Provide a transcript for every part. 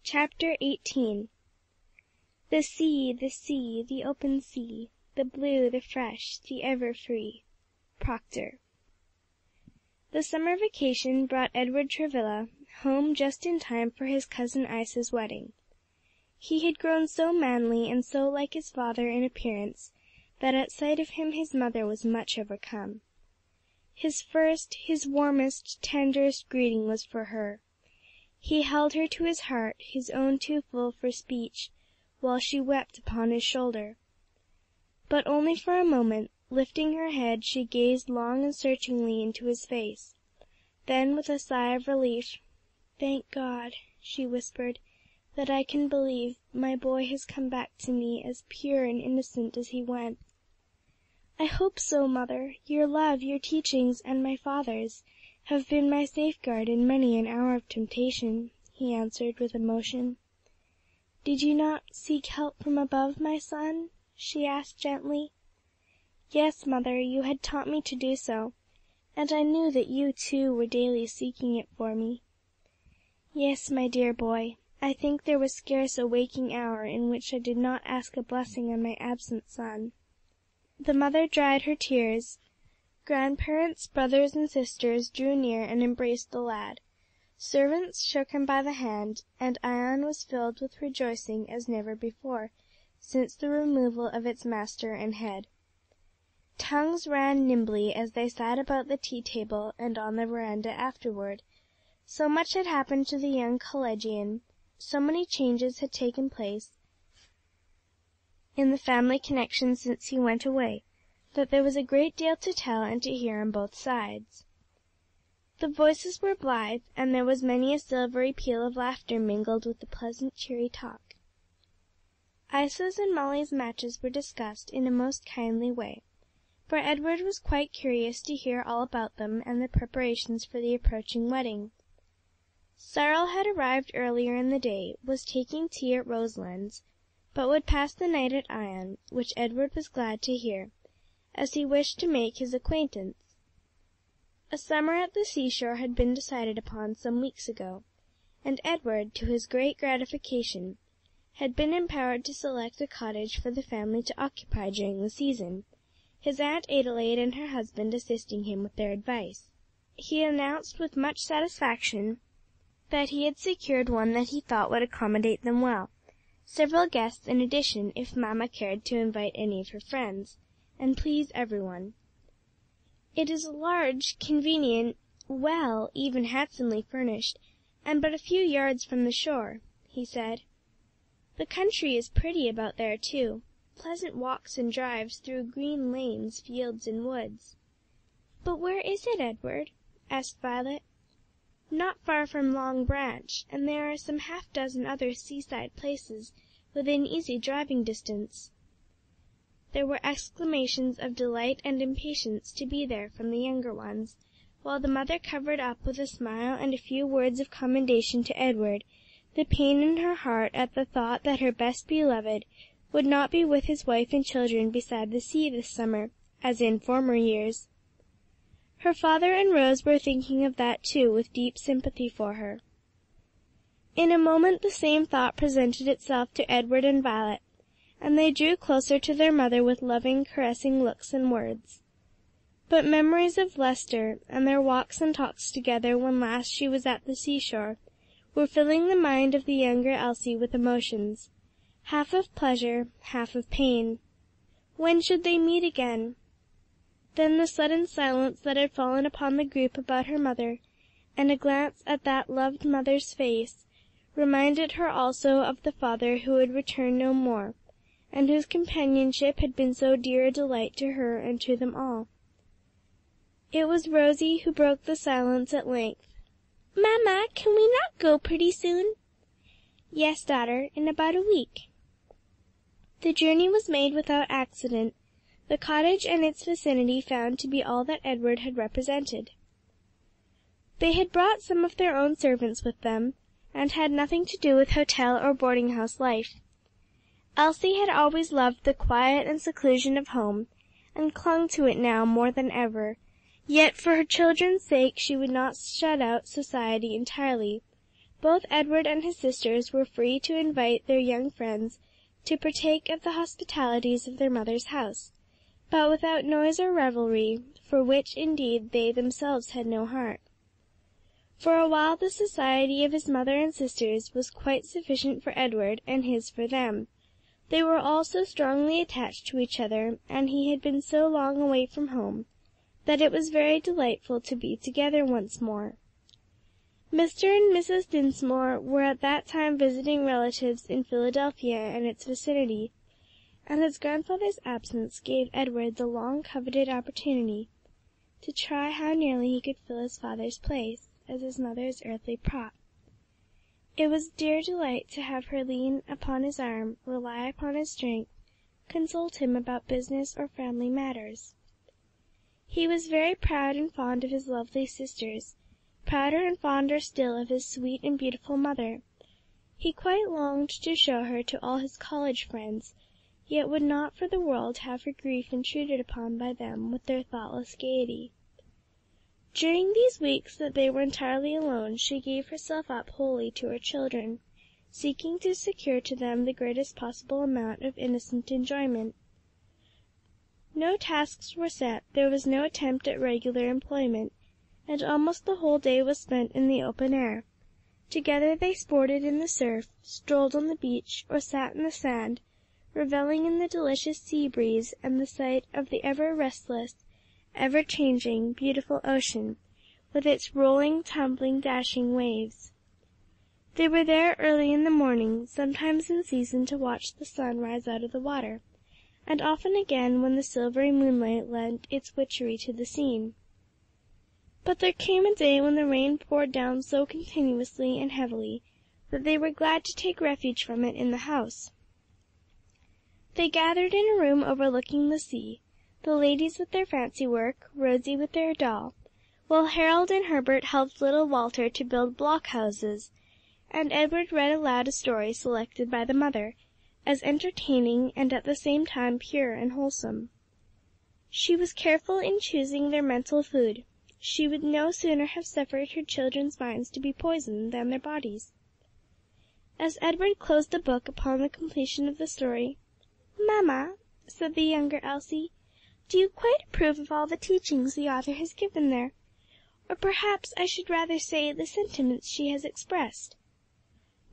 Chapter 18. The sea, the open sea, the blue, the fresh, the ever free. Proctor. The summer vacation brought Edward Travilla home just in time for his cousin Isa's wedding. He had grown so manly and so like his father in appearance that at sight of him his mother was much overcome. His first, his warmest, tenderest greeting was for her. He held her to his heart, his own too full for speech, while she wept upon his shoulder. But only for a moment. Lifting her head, she gazed long and searchingly into his face. Then, with a sigh of relief, "Thank God," she whispered, "that I can believe my boy has come back to me as pure and innocent as he went." "I hope so, mother. Your love, your teachings, and my father's, have been my safeguard in many an hour of temptation," he answered with emotion. "Did you not seek help from above, my son?" she asked gently. "Yes, mother, you had taught me to do so, and I knew that you, too, were daily seeking it for me." "Yes, my dear boy, I think there was scarce a waking hour in which I did not ask a blessing on my absent son." The mother dried her tears. Grandparents, brothers, and sisters drew near and embraced the lad. Servants shook him by the hand, and Ion was filled with rejoicing as never before, since the removal of its master and head. Tongues ran nimbly as they sat about the tea-table and on the veranda afterward. So much had happened to the young collegian, so many changes had taken place in the family connection since he went away, that there was a great deal to tell and to hear on both sides. The voices were blithe, and there was many a silvery peal of laughter mingled with the pleasant, cheery talk. Isa's and Molly's matches were discussed in a most kindly way, for Edward was quite curious to hear all about them and the preparations for the approaching wedding. Cyril had arrived earlier in the day, was taking tea at Roselands, but would pass the night at Ion, which Edward was glad to hear, as he wished to make his acquaintance. A summer at the seashore had been decided upon some weeks ago, and Edward, to his great gratification, had been empowered to select a cottage for the family to occupy during the season, his Aunt Adelaide and her husband assisting him with their advice. He announced with much satisfaction that he had secured one that he thought would accommodate them well, several guests in addition, if mamma cared to invite any of her friends, and please everyone. "It is large, convenient, well, even handsomely furnished, and but a few yards from the shore," he said. "The country is pretty about there, too. Pleasant walks and drives through green lanes, fields, and woods." "But where is it, Edward?" asked Violet. "Not far from Long Branch, and there are some half-dozen other seaside places within easy driving distance." There were exclamations of delight and impatience to be there from the younger ones, while the mother covered up with a smile and a few words of commendation to Edward the pain in her heart at the thought that her best beloved would not be with his wife and children beside the sea this summer, as in former years. Her father and Rose were thinking of that too, with deep sympathy for her. In a moment the same thought presented itself to Edward and Violet, and they drew closer to their mother with loving, caressing looks and words. But memories of Lester, and their walks and talks together when last she was at the seashore, were filling the mind of the younger Elsie with emotions, half of pleasure, half of pain. When should they meet again? Then the sudden silence that had fallen upon the group about her mother, and a glance at that loved mother's face, reminded her also of the father who would return no more, and whose companionship had been so dear a delight to her and to them all. It was Rosie who broke the silence at length. "Mamma, can we not go pretty soon?" "Yes, daughter, in about a week." The journey was made without accident, the cottage and its vicinity found to be all that Edward had represented. They had brought some of their own servants with them, and had nothing to do with hotel or boarding-house life. Elsie had always loved the quiet and seclusion of home, and clung to it now more than ever, yet for her children's sake she would not shut out society entirely, Both Edward and his sisters were free to invite their young friends to partake of the hospitalities of their mother's house, but without noise or revelry, for which indeed they themselves had no heart. For a while the society of his mother and sisters was quite sufficient for Edward, and his for them. They were all so strongly attached to each other, and he had been so long away from home, that it was very delightful to be together once more. Mr. and Mrs. Dinsmore were at that time visiting relatives in Philadelphia and its vicinity, and his grandfather's absence gave Edward the long-coveted opportunity to try how nearly he could fill his father's place as his mother's earthly prop. It was dear delight to have her lean upon his arm, rely upon his strength, consult him about business or family matters. He was very proud and fond of his lovely sisters, prouder and fonder still of his sweet and beautiful mother. He quite longed to show her to all his college friends, yet would not for the world have her grief intruded upon by them with their thoughtless gaiety. During these weeks that they were entirely alone, she gave herself up wholly to her children, seeking to secure to them the greatest possible amount of innocent enjoyment. No tasks were set, there was no attempt at regular employment, and almost the whole day was spent in the open air. Together they sported in the surf, strolled on the beach, or sat in the sand, revelling in the delicious sea breeze and the sight of the ever restless, ever changing, beautiful ocean, with its rolling, tumbling, dashing waves. They were there early in the morning, sometimes in season to watch the sun rise out of the water, and often again when the silvery moonlight lent its witchery to the scene. But there came a day when the rain poured down so continuously and heavily that they were glad to take refuge from it in the house. They gathered in a room overlooking the sea, the ladies with their fancy work, Rosie with their doll, while Harold and Herbert helped little Walter to build blockhouses, and Edward read aloud a story selected by the mother, as entertaining and at the same time pure and wholesome. She was careful in choosing their mental food. She would no sooner have suffered her children's minds to be poisoned than their bodies. As Edward closed the book upon the completion of the story, "Mamma," said the younger Elsie, "do you quite approve of all the teachings the author has given there? Or perhaps I should rather say the sentiments she has expressed."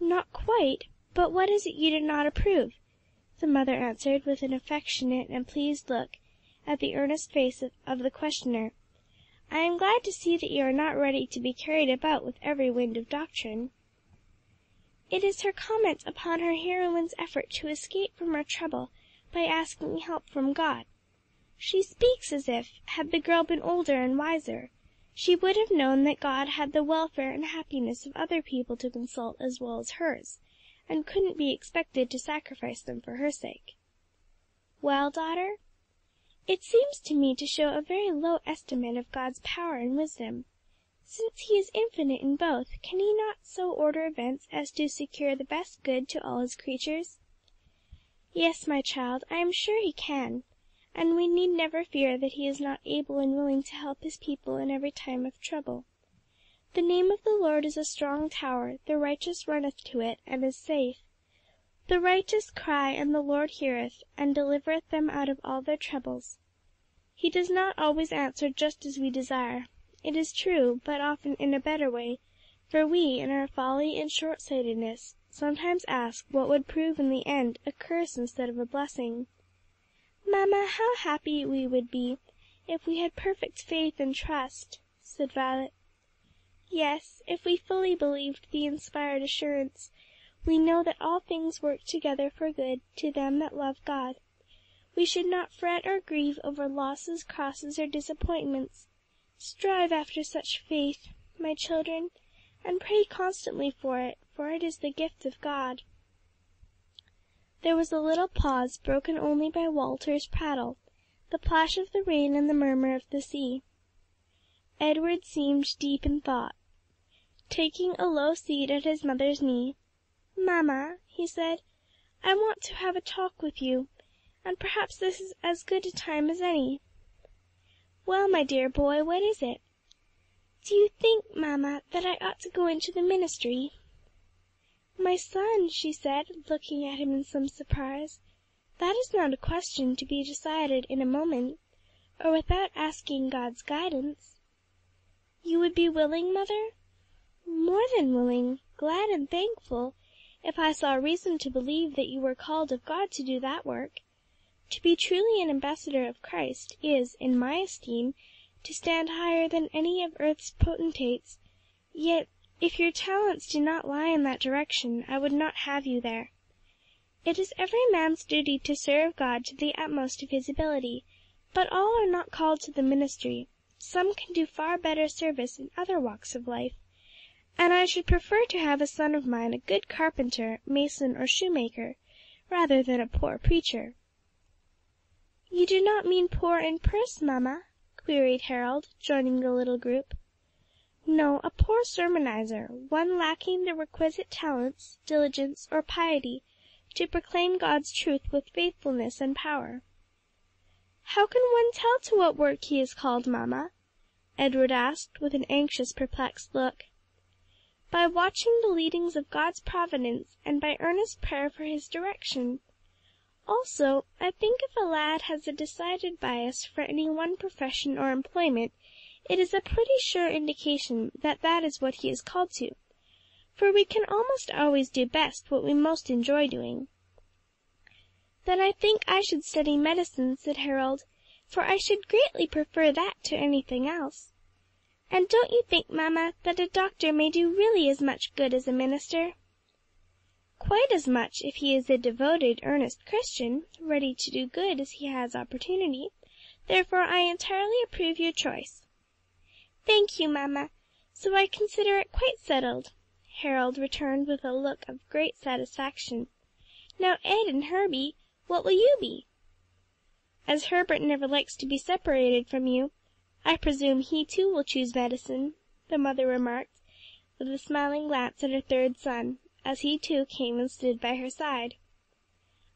"Not quite, but what is it you do not approve?" the mother answered with an affectionate and pleased look at the earnest face of the questioner. "I am glad to see that you are not ready to be carried about with every wind of doctrine." "It is her comment upon her heroine's effort to escape from her trouble by asking help from God. She speaks as if, had the girl been older and wiser, she would have known that God had the welfare and happiness of other people to consult as well as hers, and couldn't be expected to sacrifice them for her sake." "Well, daughter?" "It seems to me to show a very low estimate of God's power and wisdom. Since he is infinite in both, can he not so order events as to secure the best good to all his creatures?" "Yes, my child, I am sure he can, and we need never fear that he is not able and willing to help his people in every time of trouble. The name of the Lord is a strong tower, the righteous runneth to it, and is safe. The righteous cry, and the Lord heareth, and delivereth them out of all their troubles." He does not always answer just as we desire, it is true, but often in a better way, for we, in our folly and short-sightedness, sometimes ask what would prove in the end a curse instead of a blessing. "Mamma, how happy we would be if we had perfect faith and trust," said Violet. "Yes, if we fully believed the inspired assurance, 'We know that all things work together for good to them that love God.' We should not fret or grieve over losses, crosses, or disappointments. Strive after such faith, my children, and pray constantly for it is the gift of God." There was a little pause, broken only by Walter's prattle, the plash of the rain and the murmur of the sea. Edward seemed deep in thought. Taking a low seat at his mother's knee, "Mamma," he said, "I want to have a talk with you, and perhaps this is as good a time as any." "Well, my dear boy, what is it?" "Do you think, mamma, that I ought to go into the ministry?" "My son," she said, looking at him in some surprise, "that is not a question to be decided in a moment, or without asking God's guidance." "You would be willing, mother?" "More than willing, glad and thankful, if I saw reason to believe that you were called of God to do that work. To be truly an ambassador of Christ is, in my esteem, to stand higher than any of earth's potentates, yet if your talents do not lie in that direction, I would not have you there. It is every man's duty to serve God to the utmost of his ability, but all are not called to the ministry. Some can do far better service in other walks of life, and I should prefer to have a son of mine a good carpenter, mason, or shoemaker, rather than a poor preacher." "You do not mean poor in purse, mamma?" queried Harold, joining the little group. "No, a poor sermonizer, one lacking the requisite talents, diligence, or piety to proclaim God's truth with faithfulness and power." "How can one tell to what work he is called, mamma?" Edward asked, with an anxious, perplexed look. "By watching the leadings of God's providence, and by earnest prayer for his direction. Also, I think if a lad has a decided bias for any one profession or employment, it is a pretty sure indication that that is what he is called to, for we can almost always do best what we most enjoy doing." "Then I think I should study medicine," said Harold, "for I should greatly prefer that to anything else. And don't you think, mamma, that a doctor may do really as much good as a minister?" "Quite as much, if he is a devoted, earnest Christian, ready to do good as he has opportunity. Therefore I entirely approve your choice." "Thank you, mamma. So I consider it quite settled," Harold returned with a look of great satisfaction. "Now, Ed and Herbie, what will you be?" "As Herbert never likes to be separated from you, I presume he too will choose medicine," the mother remarked, with a smiling glance at her third son, as he too came and stood by her side.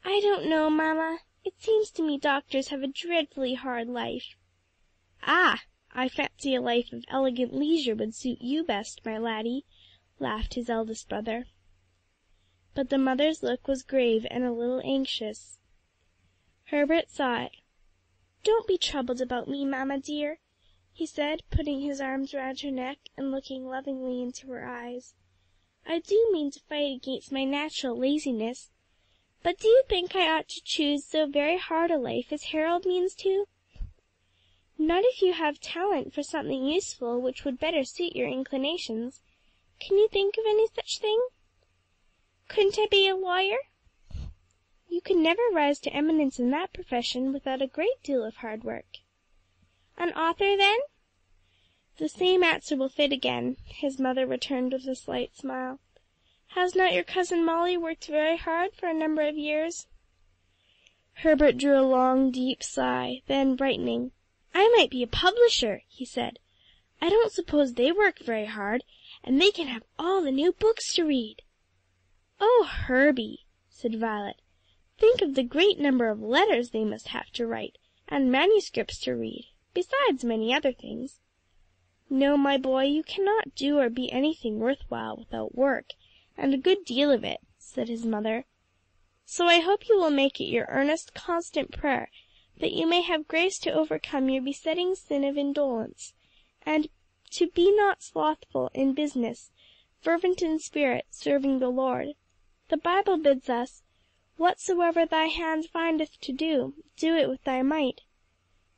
"I don't know, mamma. It seems to me doctors have a dreadfully hard life." "Ah! I fancy a life of elegant leisure would suit you best, my laddie," laughed his eldest brother. But the mother's look was grave and a little anxious. Herbert saw it. "Don't be troubled about me, mamma dear," he said, putting his arms round her neck and looking lovingly into her eyes. "I do mean to fight against my natural laziness. But do you think I ought to choose so very hard a life as Harold means to?" "Not if you have talent for something useful which would better suit your inclinations. Can you think of any such thing?" "Couldn't I be a lawyer?" "You could never rise to eminence in that profession without a great deal of hard work." "An author, then?" "The same answer will fit again," his mother returned with a slight smile. "Has not your cousin Molly worked very hard for a number of years?" Herbert drew a long, deep sigh, then brightening, "I might be a publisher," he said. "I don't suppose they work very hard, and they can have all the new books to read." "Oh, Herbie," said Violet, "think of the great number of letters they must have to write, and manuscripts to read, besides many other things." "No, my boy, you cannot do or be anything worth while without work, and a good deal of it," said his mother. "So I hope you will make it your earnest, constant prayer that you may have grace to overcome your besetting sin of indolence, and to be not slothful in business, fervent in spirit, serving the Lord. The Bible bids us, 'Whatsoever thy hand findeth to do, do it with thy might.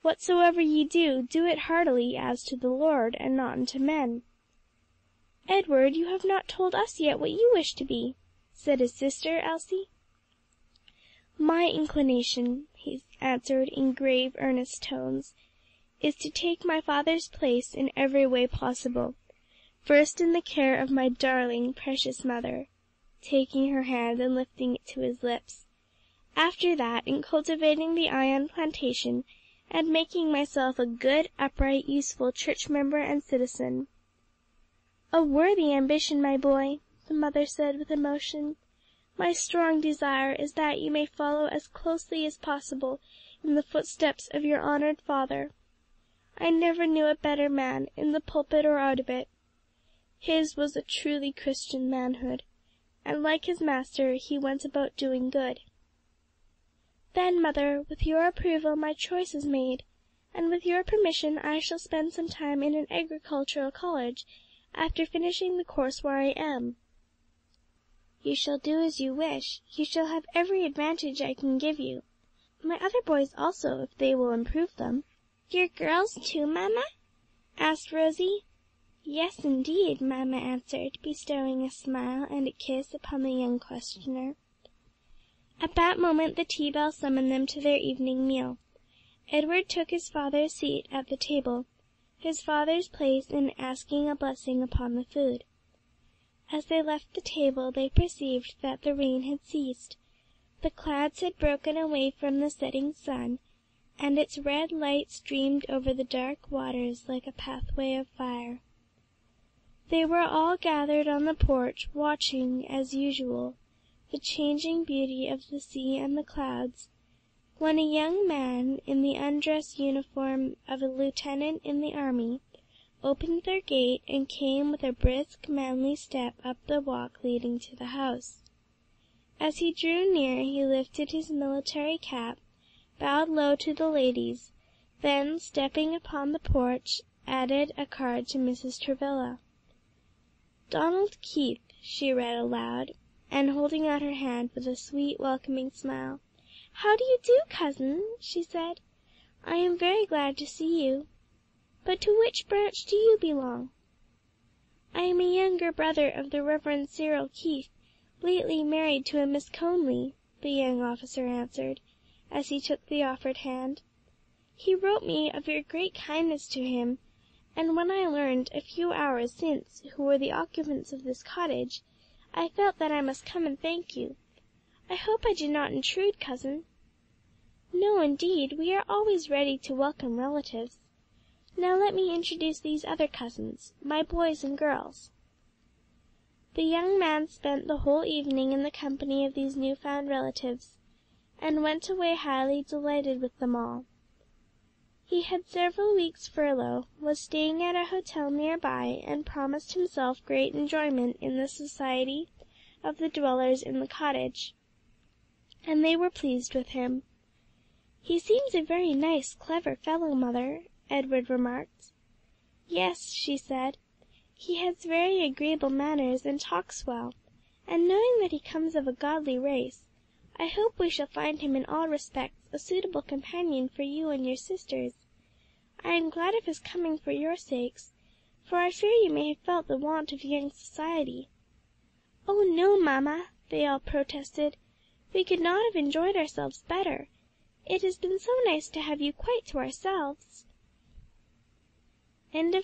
Whatsoever ye do, do it heartily as to the Lord, and not unto men.'" "Edward, you have not told us yet what you wish to be," said his sister Elsie. "My inclination," he answered in grave, earnest tones, "is to take my Father's place in every way possible, first in the care of my darling, precious mother," taking her hand and lifting it to his lips, "after that in cultivating the Ion plantation, and making myself a good, upright, useful church member and citizen." "A worthy ambition, my boy," the mother said with emotion. "My strong desire is that you may follow as closely as possible in the footsteps of your honored father. I never knew a better man, in the pulpit or out of it. His was a truly Christian manhood, and like his master he went about doing good. "Then, mother, with your approval my choice is made, and with your permission I shall spend some time in an agricultural college after finishing the course where I am." "You shall do as you wish. You shall have every advantage I can give you. My other boys also, if they will improve them." "Your girls too, mamma?" asked Rosie. "Yes, indeed," mamma answered, bestowing a smile and a kiss upon the young questioner. At that moment the tea bell summoned them to their evening meal. Edward took his father's seat at the table, his father's place in asking a blessing upon the food. As they left the table they perceived that the rain had ceased. The clouds had broken away from the setting sun, and its red light streamed over the dark waters like a pathway of fire. They were all gathered on the porch, watching, as usual, the changing beauty of the sea and the clouds, when a young man, in the undress uniform of a lieutenant in the army, opened their gate and came with a brisk, manly step up the walk leading to the house. As he drew near he lifted his military cap, bowed low to the ladies, then, stepping upon the porch, added a card to Mrs. Travilla. "Donald Keith," she read aloud, and holding out her hand with a sweet, welcoming smile. "How do you do, cousin?" she said. "I am very glad to see you. But to which branch do you belong?" "I am a younger brother of the Reverend Cyril Keith, lately married to a Miss Conly," the young officer answered, as he took the offered hand. "He wrote me of your great kindness to him, and when I learned, a few hours since, who were the occupants of this cottage, I felt that I must come and thank you. I hope I do not intrude, cousin?" "No, indeed, we are always ready to welcome relatives. Now let me introduce these other cousins, my boys and girls." The young man spent the whole evening in the company of these new found relatives, and went away highly delighted with them all. He had several weeks' furlough, was staying at a hotel near by, and promised himself great enjoyment in the society of the dwellers in the cottage, and they were pleased with him. "He seems a very nice, clever fellow, mother," Edward remarked. "Yes," she said, "he has very agreeable manners and talks well, and knowing that he comes of a godly race, I hope we shall find him in all respects a suitable companion for you and your sisters. I am glad of his coming for your sakes, for I fear you may have felt the want of young society." "Oh no, mamma," they all protested, "we could not have enjoyed ourselves better. It has been so nice to have you quite to ourselves."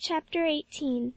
Chapter 19.